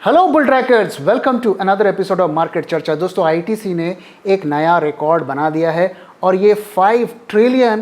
Hello bull trackers, welcome to another episode of market चर्चा। दोस्तों, ITC ने एक नया रिकॉर्ड बना दिया है और ये 5 ट्रिलियन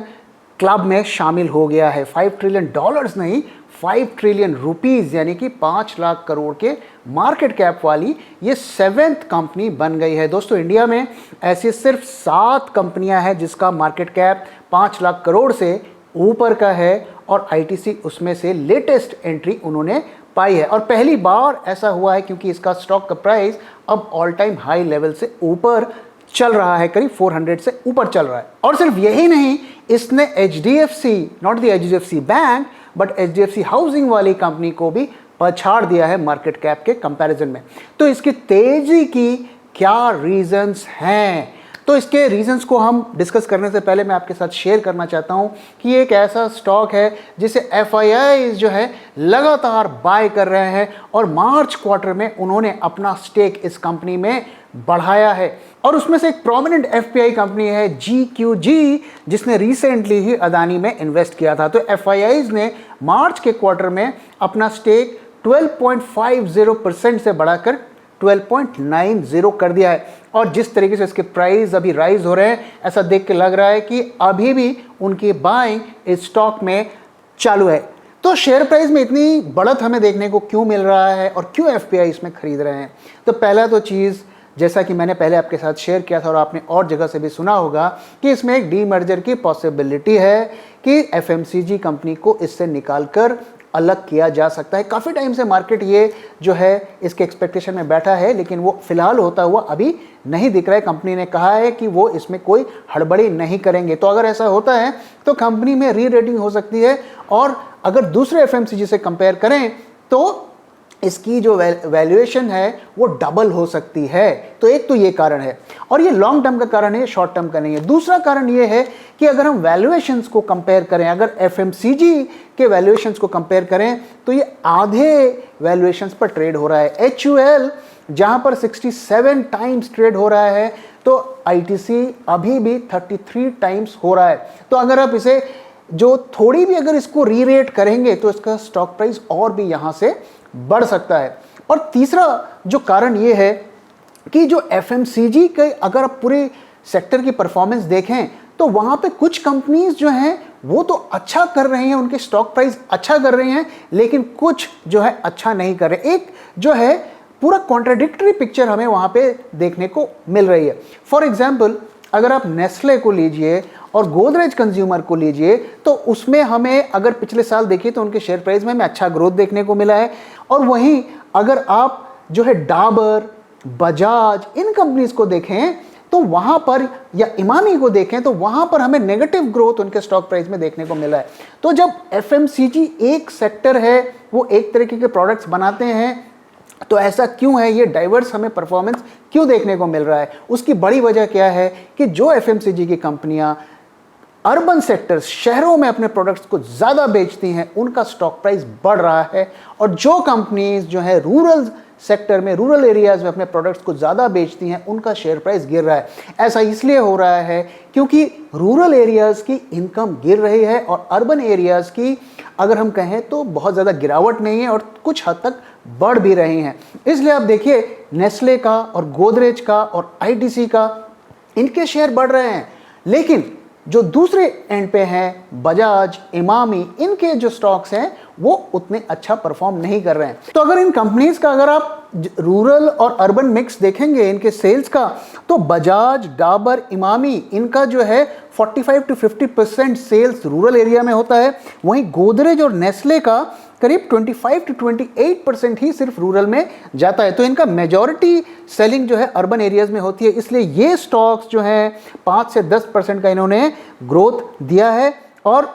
क्लब में शामिल हो गया है। 5 ट्रिलियन डॉलर्स नहीं, 5 ट्रिलियन रुपीज़ यानी कि 5 लाख करोड़ के मार्केट कैप वाली ये 7th कंपनी बन गई है। दोस्तों, इंडिया में ऐसी सिर्फ 7 कंपनियां हैं जिसका मार्केट कैप 5 लाख करोड़ से ऊपर का है और आईटीसी उसमें से लेटेस्ट एंट्री उन्होंने पाई है। और पहली बार ऐसा हुआ है क्योंकि इसका स्टॉक का प्राइस अब ऑल टाइम हाई लेवल से ऊपर चल रहा है, करीब 400 से ऊपर चल रहा है। और सिर्फ यही नहीं, इसने HDFC, not the HDFC bank but HDFC housing वाली कंपनी को भी पछाड़ दिया है मार्केट कैप के कंपैरिजन में। तो इसकी तेजी की क्या रीजंस हैं? तो इसके रीजंस को हम डिस्कस करने से पहले मैं आपके साथ शेयर करना चाहता हूं कि एक ऐसा स्टॉक है जिसे FIIs जो है लगातार बाय कर रहे हैं और मार्च क्वार्टर में उन्होंने अपना स्टेक इस कंपनी में बढ़ाया है। और उसमें से एक प्रोमिनेंट FPI कंपनी है GQG, जिसने रिसेंटली ही अदानी में इन्वेस्ट किया था। तो FIIs ने मार्च के क्वार्टर में अपना स्टेक 12.50% से बढ़ाकर 12.90 कर दिया है। और जिस तरीके से इसके प्राइस अभी राइज हो रहे हैं, ऐसा देख के लग रहा है कि अभी भी उनकी बाइंग इस स्टॉक में चालू है। तो शेयर प्राइस में इतनी बढ़त हमें देखने को क्यों मिल रहा है और क्यों FPI इसमें खरीद रहे हैं? तो पहला तो चीज़, जैसा कि मैंने पहले आपके साथ शेयर किया था और आपने और जगह से भी सुना होगा कि इसमें एक डीमर्जर की पॉसिबिलिटी है कि FMCG कंपनी को इससे निकालकर अलग किया जा सकता है। काफ़ी टाइम से मार्केट ये जो है इसके एक्सपेक्टेशन में बैठा है, लेकिन वो फिलहाल होता हुआ अभी नहीं दिख रहा है। कंपनी ने कहा है कि वो इसमें कोई हड़बड़ी नहीं करेंगे। तो अगर ऐसा होता है तो कंपनी में री रेटिंग हो सकती है और अगर दूसरे FMCG से कंपेयर करें तो इसकी जो वैल्यूएशन है वो डबल हो सकती है। तो एक तो ये कारण है और ये लॉन्ग टर्म का कारण है, शॉर्ट टर्म का नहीं है। दूसरा कारण ये है कि अगर हम वैल्यूएशंस को कंपेयर करें, अगर FMCG के वैल्यूएशंस को कंपेयर करें तो ये आधे वैल्यूएशंस पर ट्रेड हो रहा है। HUL जहां पर 67 टाइम्स ट्रेड हो रहा है तो ITC अभी भी 33 टाइम्स हो रहा है। तो अगर आप इसे जो थोड़ी भी अगर इसको री रेट करेंगे तो इसका स्टॉक प्राइस और भी यहां से बढ़ सकता है। और तीसरा जो कारण ये है कि जो FMCG के अगर आप पूरे सेक्टर की परफॉर्मेंस देखें तो वहां पे कुछ कंपनीज जो हैं वो तो अच्छा कर रहे हैं, उनके स्टॉक प्राइस अच्छा कर रहे हैं, लेकिन कुछ जो है अच्छा नहीं कर रहे। एक जो है पूरा कॉन्ट्राडिक्टरी पिक्चर हमें वहां पे देखने को मिल रही है। फॉर एग्जाम्पल, अगर आप नेस्ले को लीजिए और गोदरेज कंज्यूमर को लीजिए तो उसमें हमें अगर पिछले साल देखिए तो उनके शेयर प्राइस में हमें अच्छा ग्रोथ देखने को मिला है। और वहीं अगर आप जो है डाबर, बजाज, इन कंपनीज को देखें तो वहां पर, या इमामी को देखें तो वहां पर हमें नेगेटिव ग्रोथ उनके स्टॉक प्राइस में देखने को मिला है। तो जब FMCG एक सेक्टर है, वो एक तरीके के प्रोडक्ट्स बनाते हैं, तो ऐसा क्यों है, ये डाइवर्स हमें परफॉर्मेंस क्यों देखने को मिल रहा है? उसकी बड़ी वजह क्या है कि जो FMCG की कंपनियां अर्बन सेक्टर्स, शहरों में अपने प्रोडक्ट्स को ज़्यादा बेचती हैं, उनका स्टॉक प्राइस बढ़ रहा है। और जो कंपनीज जो है रूरल सेक्टर में, रूरल एरियाज़ में अपने प्रोडक्ट्स को ज़्यादा बेचती हैं, उनका शेयर प्राइस गिर रहा है। ऐसा इसलिए हो रहा है क्योंकि रूरल एरियाज़ की इनकम गिर रही है और अर्बन एरियाज़ की अगर हम कहें तो बहुत ज़्यादा गिरावट नहीं है और कुछ हद तक बढ़ भी रही हैं। इसलिए आप देखिए नेस्ले का और गोदरेज का और ITC का, इनके शेयर बढ़ रहे हैं, लेकिन जो दूसरे एंड पे हैं बजाज, इमामी, इनके जो स्टॉक्स हैं वो उतने अच्छा परफॉर्म नहीं कर रहे हैं। तो अगर इन कंपनीज का अगर आप रूरल और अर्बन मिक्स देखेंगे इनके सेल्स का, तो बजाज, डाबर, इमामी, इनका जो है 45 to 50% सेल्स रूरल एरिया में होता है। वहीं गोदरेज और नेस्ले का करीब 25 to 28% ही सिर्फ रूरल में जाता है। तो इनका मेजॉरिटी सेलिंग जो है अर्बन एरियाज में होती है। इसलिए ये स्टॉक्स जो हैं 5 से 10% का इन्होंने ग्रोथ दिया है और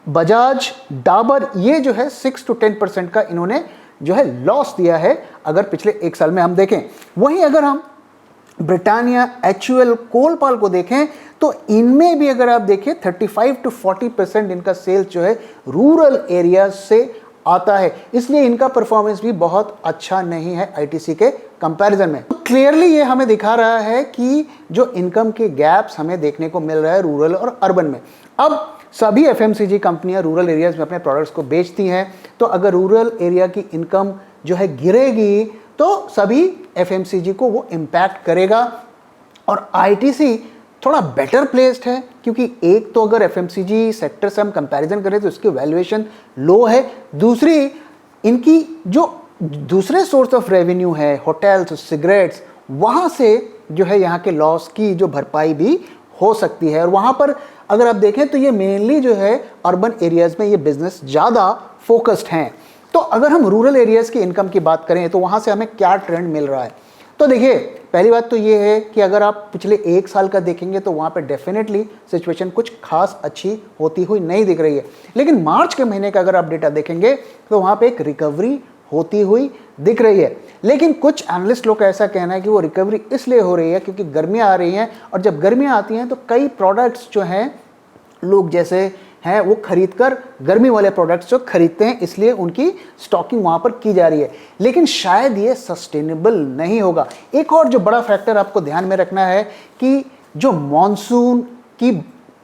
बजाज, डाबर, ये जो है 6 to 10% का इन्होंने जो है लॉस दिया है अगर पिछले एक साल में हम देखें। वहीं अगर हम ब्रिटानिया, HUL, कोलपाल को देखें तो इनमें भी अगर आप देखें 35 to 40% इनका सेल्स जो है रूरल एरिया से आता है। इसलिए इनका परफॉर्मेंस भी बहुत अच्छा नहीं है ITC के कंपैरिजन में। तो क्लियरली ये हमें दिखा रहा है कि जो इनकम के गैप्स हमें देखने को मिल रहा है रूरल और अर्बन में। अब सभी FMCG कंपनियां रूरल एरियाज में अपने प्रोडक्ट्स को बेचती हैं, तो अगर रूरल एरिया की इनकम जो है गिरेगी तो सभी एफएमसीजी को वो इम्पैक्ट करेगा। और आईटीसी थोड़ा बेटर प्लेस्ड है, क्योंकि एक तो अगर एफएमसीजी सेक्टर से हम कंपैरिजन करें तो इसकी वैल्यूएशन लो है, दूसरी इनकी जो दूसरे सोर्स ऑफ रेवेन्यू है होटल्स, सिगरेट्स, वहाँ से जो है यहाँ के लॉस की जो भरपाई भी हो सकती है। और वहाँ पर अगर आप देखें तो ये मेनली जो है अर्बन एरियाज़ में ये बिजनेस ज़्यादा फोकस्ड हैं। तो अगर हम रूरल एरियाज़ की इनकम की बात करें तो वहाँ से हमें क्या ट्रेंड मिल रहा है, तो देखिए पहली बात तो ये है कि अगर आप पिछले 1 साल का देखेंगे तो वहाँ पे डेफिनेटली सिचुएशन कुछ खास अच्छी होती हुई नहीं दिख रही है। लेकिन मार्च के महीने का अगर आप डेटा देखेंगे तो वहाँ पे एक रिकवरी होती हुई दिख रही है। लेकिन कुछ एनालिस्ट लोग का ऐसा कहना है कि वो रिकवरी इसलिए हो रही है क्योंकि गर्मियाँ आ रही हैं, और जब गर्मियाँ आती हैं तो कई प्रोडक्ट्स जो हैं लोग जैसे हैं वो खरीदकर गर्मी वाले प्रोडक्ट्स जो खरीदते हैं, इसलिए उनकी स्टॉकिंग वहाँ पर की जा रही है। लेकिन शायद ये सस्टेनेबल नहीं होगा। एक और जो बड़ा फैक्टर आपको ध्यान में रखना है कि जो मॉनसून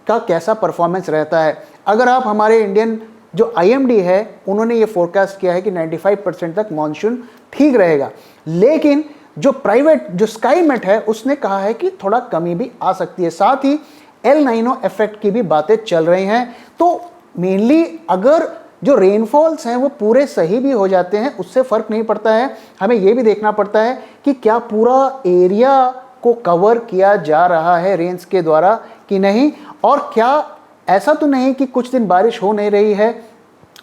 का कैसा परफॉर्मेंस रहता है। अगर आप हमारे इंडियन जो IMD है उन्होंने ये फोरकास्ट किया है कि 95% तक मॉनसून ठीक रहेगा, लेकिन जो प्राइवेट जो स्काईमेट है उसने कहा है कि थोड़ा कमी भी आ सकती है। साथ ही एल नाइनो इफेक्ट की भी बातें चल रही हैं। तो मेनली अगर जो रेनफॉल्स हैं वो पूरे सही भी हो जाते हैं उससे फ़र्क नहीं पड़ता है, हमें ये भी देखना पड़ता है कि क्या पूरा एरिया को कवर किया जा रहा है रेंस के द्वारा कि नहीं, और क्या ऐसा तो नहीं कि कुछ दिन बारिश हो नहीं रही है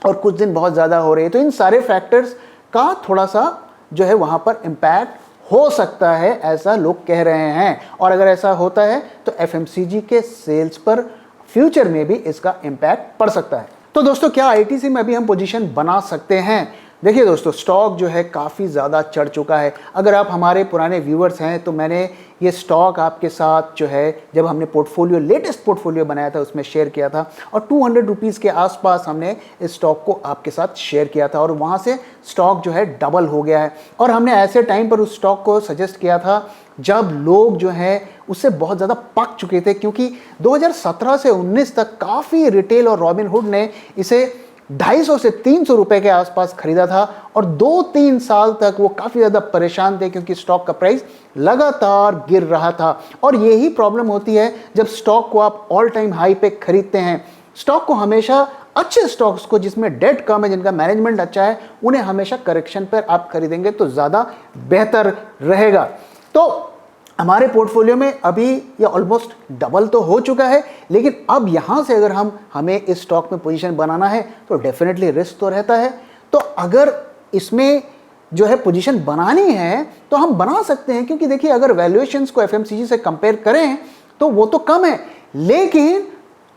और कुछ दिन बहुत ज़्यादा हो रही है। तो इन सारे फैक्टर्स का थोड़ा सा जो है वहाँ पर इम्पैक्ट हो सकता है, ऐसा लोग कह रहे हैं। और अगर ऐसा होता है तो एफएमसीजी के सेल्स पर फ्यूचर में भी इसका इम्पैक्ट पड़ सकता है। तो दोस्तों क्या आईटीसी में अभी हम पोजीशन बना सकते हैं? देखिए दोस्तों, स्टॉक जो है काफ़ी ज़्यादा चढ़ चुका है। अगर आप हमारे पुराने व्यूअर्स हैं तो मैंने ये स्टॉक आपके साथ जो है जब हमने पोर्टफोलियो लेटेस्ट पोर्टफोलियो बनाया था उसमें शेयर किया था, और 200 रुपीज़ के आसपास हमने इस स्टॉक को आपके साथ शेयर किया था, और वहाँ से स्टॉक जो है डबल हो गया है। और हमने ऐसे टाइम पर उस स्टॉक को सजेस्ट किया था जब लोग जो हैं उससे बहुत ज़्यादा पक चुके थे, क्योंकि 2017 से 19 तक काफ़ी रिटेल और रॉबिनहुड ने इसे 250 से 300 रुपए के आसपास खरीदा था, और 2-3 साल तक वो काफ़ी ज़्यादा परेशान थे क्योंकि स्टॉक का प्राइस लगातार गिर रहा था। और यही प्रॉब्लम होती है जब स्टॉक को आप ऑल टाइम हाई पे खरीदते हैं। स्टॉक को हमेशा अच्छे स्टॉक्स को जिसमें डेट कम है, जिनका मैनेजमेंट अच्छा है, उन्हें हमेशा करेक्शन पर आप खरीदेंगे तो ज़्यादा बेहतर रहेगा। तो हमारे पोर्टफोलियो में अभी ये ऑलमोस्ट डबल तो हो चुका है, लेकिन अब यहाँ से अगर हमें इस स्टॉक में पोजीशन बनाना है तो डेफिनेटली रिस्क तो रहता है। तो अगर इसमें जो है पोजीशन बनानी है तो हम बना सकते हैं, क्योंकि देखिए अगर वैल्यूएशंस को एफएमसीजी से कंपेयर करें तो वो तो कम है, लेकिन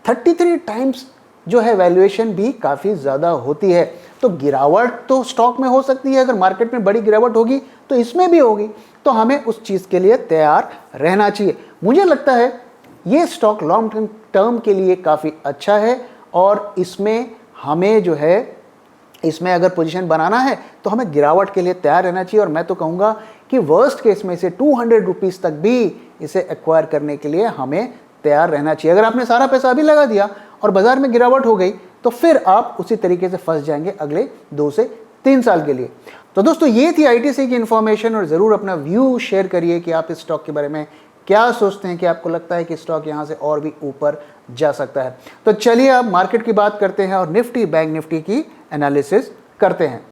33 टाइम्स जो है वैल्यूएशन भी काफ़ी ज़्यादा होती है। तो गिरावट तो स्टॉक में हो सकती है, अगर मार्केट में बड़ी गिरावट होगी तो इसमें भी होगी, तो हमें उस चीज़ के लिए तैयार रहना चाहिए। मुझे लगता है ये स्टॉक लॉन्ग टर्म के लिए काफ़ी अच्छा है, और इसमें हमें जो है इसमें अगर पोजीशन बनाना है तो हमें गिरावट के लिए तैयार रहना चाहिए। और मैं तो कहूँगा कि वर्स्ट केस में से 200 रुपीज़ तक भी इसे एक्वायर करने के लिए हमें तैयार रहना चाहिए। अगर आपने सारा पैसा अभी लगा दिया और बाजार में गिरावट हो गई तो फिर आप उसी तरीके से फंस जाएंगे अगले 2 से 3 साल के लिए। तो दोस्तों ये थी आईटीसी की इन्फॉर्मेशन, और ज़रूर अपना व्यू शेयर करिए कि आप इस स्टॉक के बारे में क्या सोचते हैं, कि आपको लगता है कि स्टॉक यहाँ से और भी ऊपर जा सकता है। तो चलिए अब मार्केट की बात करते हैं और निफ्टी बैंक निफ्टी की एनालिसिस करते हैं।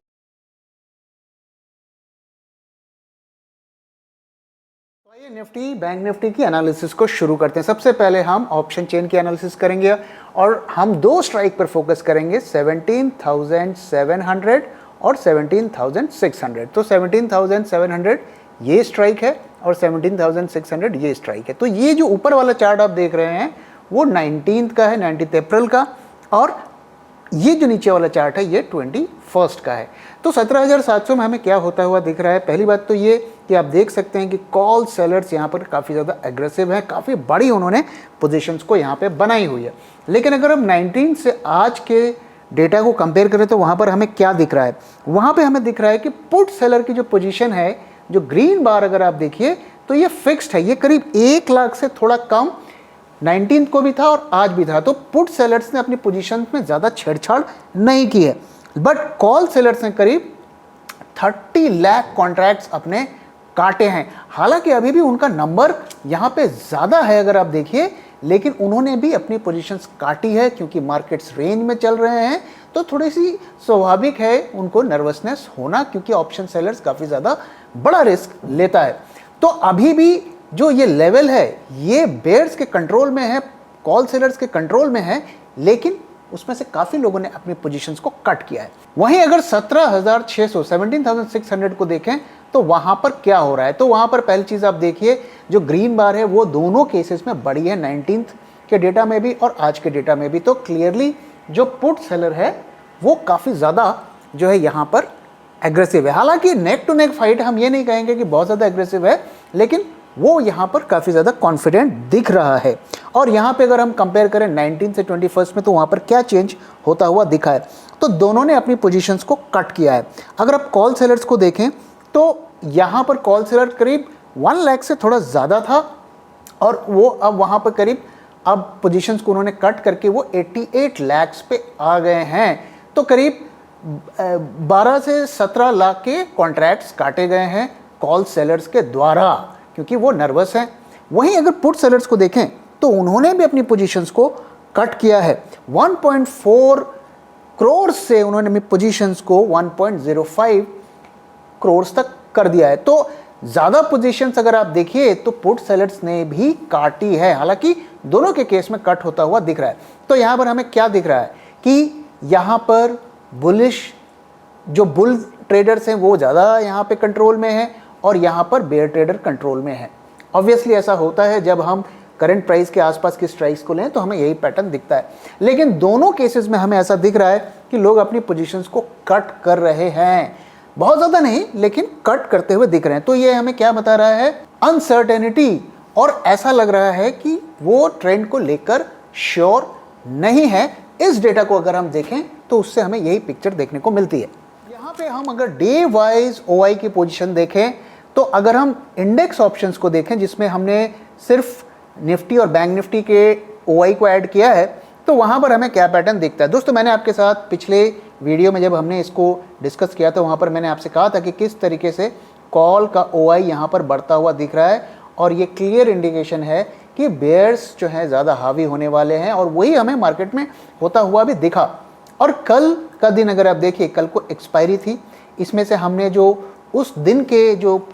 निफ्टी बैंक निफ्टी की एनालिसिस को शुरू करते हैं। सबसे पहले हम ऑप्शन चेन की एनालिसिस करेंगे, और हम 2 स्ट्राइक पर फोकस करेंगे, 17,700 और 17,600। तो 17,700 ये स्ट्राइक है और 17,600 ये स्ट्राइक है। तो ये जो ऊपर वाला चार्ट आप देख रहे हैं वो 19 का है, 19 अप्रैल का, और ये जो नीचे वाला चार्ट है ये 21 का है। तो 17,700 में हमें क्या होता हुआ दिख रहा है? पहली बात तो ये कि आप देख सकते हैं कि कॉल सेलर्स यहाँ पर काफ़ी ज़्यादा एग्रेसिव हैं, काफ़ी बड़ी उन्होंने पोजीशंस को यहाँ पे बनाई हुई है। लेकिन अगर हम 19 से आज के डेटा को कंपेयर करें तो वहाँ पर हमें क्या दिख रहा है? वहाँ पे हमें दिख रहा है कि पुट सेलर की जो पोजीशन है, जो ग्रीन बार अगर आप देखिए तो ये फिक्स्ड है, ये करीब 1 लाख से थोड़ा कम 19 को भी था और आज भी था। तो पुट सेलर्स ने अपनी पोजीशन में ज़्यादा छेड़छाड़ नहीं की है, बट कॉल सेलर्स ने करीब 30 लाख कॉन्ट्रैक्ट्स अपने काटे हैं। हालांकि अभी भी उनका नंबर यहाँ पे ज़्यादा है अगर आप देखिए, लेकिन उन्होंने भी अपनी पोजीशंस काटी है क्योंकि मार्केट्स रेंज में चल रहे हैं, तो थोड़ी सी स्वाभाविक है उनको नर्वसनेस होना, क्योंकि ऑप्शन सेलर्स काफ़ी ज़्यादा बड़ा रिस्क लेता है। तो अभी भी जो ये लेवल है ये बेयर्स के कंट्रोल में है, कॉल सेलर्स के कंट्रोल में है, लेकिन उसमें से काफ़ी लोगों ने अपनी पोजीशंस को कट किया है। वहीं अगर 17,600 17,600 को देखें तो वहां पर क्या हो रहा है, तो वहां पर पहली चीज़ आप देखिए, जो ग्रीन बार है वो दोनों केसेस में बड़ी है, 19th के डेटा में भी और आज के डेटा में भी। तो क्लियरली जो पुट सेलर है वो काफ़ी ज़्यादा जो है यहाँ पर एग्रेसिव है। हालांकि नेक टू नेक फाइट हम ये नहीं कहेंगे कि बहुत ज़्यादा एग्रेसिव है, लेकिन वो यहाँ पर काफ़ी ज़्यादा कॉन्फिडेंट दिख रहा है। और यहाँ पे अगर हम कंपेयर करें 19 से 21 में, तो वहाँ पर क्या चेंज होता हुआ दिखा है, तो दोनों ने अपनी पोजीशंस को कट किया है। अगर आप कॉल सेलर्स को देखें तो यहाँ पर कॉल सेलर करीब 1 लाख से थोड़ा ज़्यादा था, और वो अब वहाँ पर करीब अब पोजीशंस को उन्होंने कट करके वो 88 लाख पे आ गए हैं। तो करीब 12 से 17 लाख के कॉन्ट्रैक्ट्स काटे गए हैं कॉल सेलर्स के द्वारा, क्योंकि वो नर्वस हैं। वहीं अगर पुट सेलर्स को देखें तो उन्होंने भी अपनी पोजीशंस को कट किया है। 1.4 करोड़ से उन्होंने अपनी पोजीशंस को 1.05 करोड़ तक कर दिया है। तो ज़्यादा पोजीशंस अगर आप देखिए तो पुट सेलर्स ने भी काटी है, हालांकि दोनों के केस में कट होता हुआ दिख रहा है। तो यहाँ पर हमें क्या दिख रहा है कि यहाँ पर बुलिश जो बुल ट्रेडर्स हैं वो ज़्यादा यहाँ पे कंट्रोल में है, और यहाँ पर बेयर ट्रेडर कंट्रोल में है। ऑब्वियसली ऐसा होता है जब हम करंट प्राइस के आसपास की स्ट्राइक्स को लें तो हमें यही पैटर्न दिखता है, लेकिन दोनों केसेस में हमें ऐसा दिख रहा है कि लोग अपनी पोजीशंस को कट कर रहे हैं, बहुत ज़्यादा नहीं लेकिन कट करते हुए दिख रहे हैं। तो ये हमें क्या बता रहा है, अनसर्टेनिटी, और ऐसा लग रहा है कि वो ट्रेंड को लेकर श्योर नहीं है। इस डेटा को अगर हम देखें तो उससे हमें यही पिक्चर देखने को मिलती है। यहाँ पे हम अगर डे वाइज ओआई की पोजीशन देखें, तो अगर हम इंडेक्स ऑप्शंस को देखें जिसमें हमने सिर्फ निफ्टी और बैंक निफ्टी के ओआई को ऐड किया है, तो वहाँ पर हमें क्या पैटर्न दिखता है। दोस्तों, मैंने आपके साथ पिछले वीडियो में जब हमने इसको डिस्कस किया था, वहाँ पर मैंने आपसे कहा था कि किस तरीके से कॉल का ओआई यहाँ पर बढ़ता हुआ दिख रहा है, और ये क्लियर इंडिकेशन है कि बेयर्स जो हैं ज़्यादा हावी होने वाले हैं, और वही हमें मार्केट में होता हुआ भी दिखा। और कल का दिन अगर आप देखिए, कल को एक्सपायरी थी, इसमें से हमने जो उस दिन के जो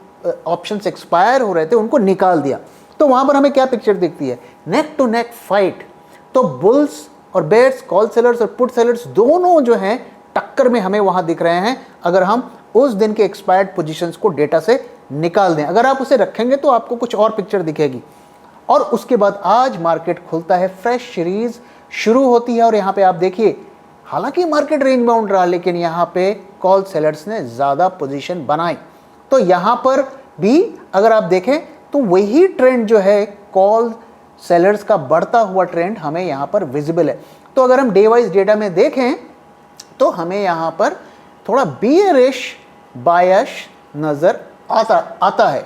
ऑप्शंस एक्सपायर हो रहे थे उनको निकाल दिया, तो वहाँ पर हमें क्या पिक्चर दिखती है, नेक टू नेक फाइट। तो बुल्स और बेयर्स, कॉल सेलर्स और पुट सेलर्स दोनों जो हैं टक्कर में हमें वहाँ दिख रहे हैं, अगर हम उस दिन के एक्सपायर्ड पोजीशंस को डेटा से निकाल दें। अगर आप उसे रखेंगे तो आपको कुछ और पिक्चर दिखेगी। और उसके बाद आज मार्केट खुलता है, फ्रेश सीरीज शुरू होती है, और यहाँ पे आप देखिए, हालांकि मार्केट रेंज बाउंड रहा, लेकिन यहाँ पे कॉल सेलर्स ने ज़्यादा पोजीशन बनाई। तो यहाँ पर भी अगर आप देखें तो वही ट्रेंड जो है, कॉल सेलर्स का बढ़ता हुआ ट्रेंड हमें यहाँ पर विजिबल है। तो अगर हम डे वाइज डेटा में देखें तो हमें यहाँ पर थोड़ा बियरिश बायस नज़र आता है।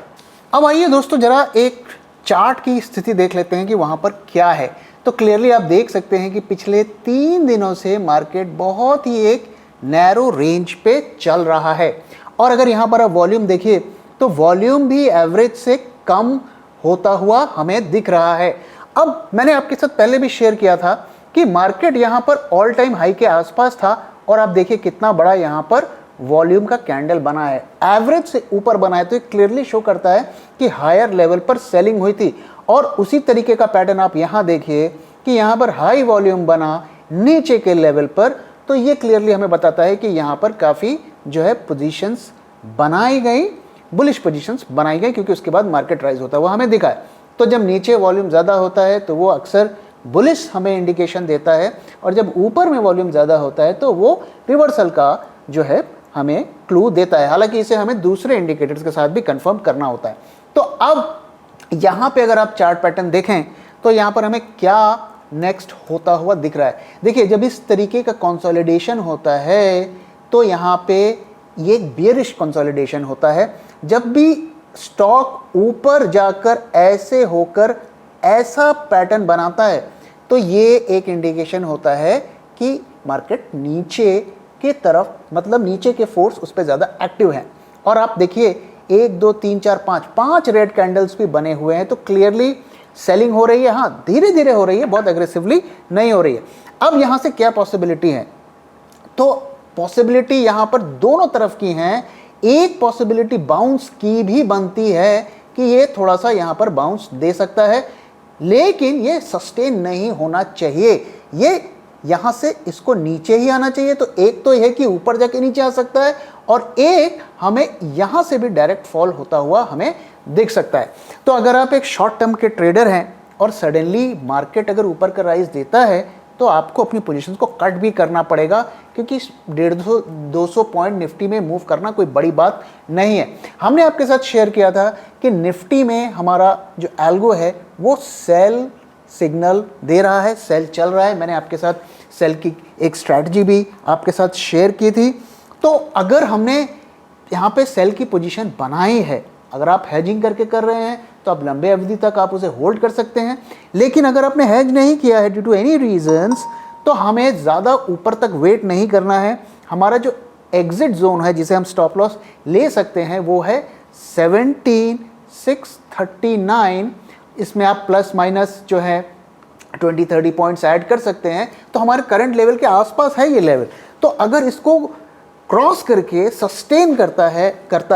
अब आइए दोस्तों, जरा एक चार्ट की स्थिति देख लेते हैं कि वहाँ पर क्या है। तो क्लियरली आप देख सकते हैं कि पिछले 3 दिनों से मार्केट बहुत ही एक नैरो रेंज पे चल रहा है, और अगर यहाँ पर आप वॉल्यूम देखिए तो वॉल्यूम भी एवरेज से कम होता हुआ हमें दिख रहा है। अब मैंने आपके साथ पहले भी शेयर किया था कि मार्केट यहाँ पर ऑल टाइम हाई के आसपास था, और आप देखिए कितना बड़ा यहाँ पर वॉल्यूम का कैंडल बना है, एवरेज से ऊपर बना है। तो ये क्लियरली शो करता है कि हायर लेवल पर सेलिंग हुई थी। और उसी तरीके का पैटर्न आप यहाँ देखिए कि यहाँ पर हाई वॉल्यूम बना नीचे के लेवल पर, तो ये क्लियरली हमें बताता है कि यहाँ पर काफ़ी जो है पोजीशंस बनाई गई, बुलिश पोजीशंस बनाई गई, क्योंकि उसके बाद मार्केट राइज होता है वो हमें दिखा है। तो जब नीचे वॉल्यूम ज़्यादा होता है तो वो अक्सर बुलिश हमें इंडिकेशन देता है, और जब ऊपर में वॉल्यूम ज़्यादा होता है तो वो रिवर्सल का जो है हमें क्लू देता है। हालांकि इसे हमें दूसरे इंडिकेटर्स के साथ भी कंफर्म करना होता है। तो अब यहाँ पे अगर आप चार्ट पैटर्न देखें तो यहाँ पर हमें क्या नेक्स्ट होता हुआ दिख रहा है। देखिए, जब इस तरीके का कंसोलिडेशन होता है तो यहाँ पे ये एक बियरिश कंसोलिडेशन होता है। जब भी स्टॉक ऊपर जाकर ऐसे होकर ऐसा पैटर्न बनाता है तो ये एक इंडिकेशन होता है कि मार्केट नीचे के तरफ, मतलब नीचे के फोर्स उस पर ज़्यादा एक्टिव हैं। और आप देखिए 1 2 3 4 5 रेड कैंडल्स भी बने हुए हैं, तो क्लियरली सेलिंग हो रही है। हाँ, धीरे धीरे हो रही है, बहुत एग्रेसिवली नहीं हो रही है। अब यहाँ से क्या पॉसिबिलिटी है, तो पॉसिबिलिटी यहाँ पर दोनों तरफ की हैं। एक पॉसिबिलिटी बाउंस की भी बनती है कि ये थोड़ा सा यहाँ पर बाउंस दे सकता है, लेकिन ये सस्टेन नहीं होना चाहिए, ये यहाँ से इसको नीचे ही आना चाहिए। तो एक तो यह कि ऊपर जाके नीचे आ सकता है, और एक हमें यहाँ से भी डायरेक्ट फॉल होता हुआ हमें दिख सकता है। तो अगर आप एक शॉर्ट टर्म के ट्रेडर हैं और सडनली मार्केट अगर ऊपर का राइज देता है, तो आपको अपनी पोजीशंस को कट भी करना पड़ेगा, क्योंकि 150-200 पॉइंट निफ्टी में मूव करना कोई बड़ी बात नहीं है। हमने आपके साथ शेयर किया था कि निफ्टी में हमारा जो एल्गो है वो सेल सिग्नल दे रहा है, सेल चल रहा है। मैंने आपके साथ सेल की एक स्ट्रैटेजी भी आपके साथ शेयर की थी। तो अगर हमने यहाँ पे सेल की पोजीशन बनाई है, अगर आप हेजिंग करके कर रहे हैं तो आप लंबे अवधि तक आप उसे होल्ड कर सकते हैं। लेकिन अगर आपने हेज नहीं किया है ड्यू टू एनी रीजंस, तो हमें ज़्यादा ऊपर तक वेट नहीं करना है। हमारा जो एग्जिट जोन है जिसे हम स्टॉप लॉस ले सकते हैं वो है 17,639। इसमें आप प्लस माइनस जो है 20-30 पॉइंट्स ऐड कर सकते हैं। तो हमारे करंट लेवल के आसपास है ये लेवल। तो अगर इसको क्रॉस करके सस्टेन करता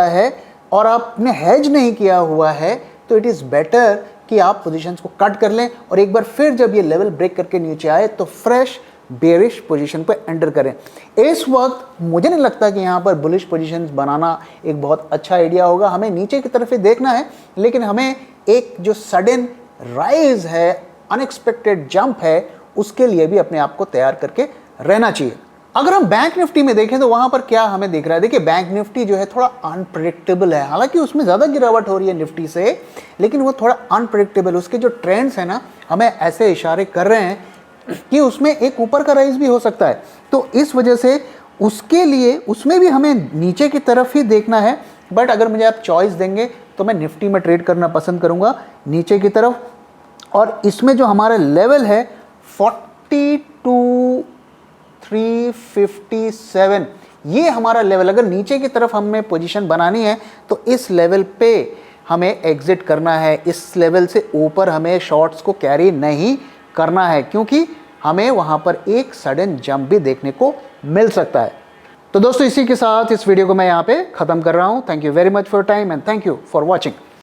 है और आपने हेज नहीं किया हुआ है, तो इट इज़ बेटर कि आप पोजीशंस को कट कर लें, और एक बार फिर जब ये लेवल ब्रेक करके नीचे आए तो फ्रेश बेरिश पोजीशन पे एंटर करें। इस वक्त मुझे नहीं लगता कि यहाँ पर बुलिश पोजीशंस बनाना एक बहुत अच्छा आइडिया होगा। हमें नीचे की तरफ ही देखना है, लेकिन हमें एक जो सडन राइज है, अनएक्सपेक्टेड जंप है, उसके लिए भी अपने आप को तैयार करके रहना चाहिए। अगर हम बैंक निफ्टी में देखें तो वहां पर क्या हमें दिख रहा है, देखिए बैंक निफ्टी जो है थोड़ा अनप्रेडिक्टेबल है। हालांकि उसमें ज़्यादा गिरावट हो रही है निफ्टी से, लेकिन वो थोड़ा अनप्रेडिक्टेबल, उसके जो ट्रेंड्स है ना, हमें ऐसे इशारे कर रहे हैं कि उसमें एक ऊपर का राइज भी हो सकता है। तो इस वजह से उसके लिए उसमें भी हमें नीचे की तरफ ही देखना है। बट अगर मुझे आप चॉइस देंगे तो मैं निफ्टी में ट्रेड करना पसंद करूँगा नीचे की तरफ। और इसमें जो हमारा लेवल है 42,357, ये हमारा लेवल, अगर नीचे की तरफ हमें पोजीशन बनानी है तो इस लेवल पे हमें एग्जिट करना है। इस लेवल से ऊपर हमें शॉर्ट्स को कैरी नहीं करना है, क्योंकि हमें वहाँ पर एक सडन जंप भी देखने को मिल सकता है। तो दोस्तों, इसी के साथ इस वीडियो को मैं यहाँ पे ख़त्म कर रहा हूँ। Thank you very much for time and thank you for watching.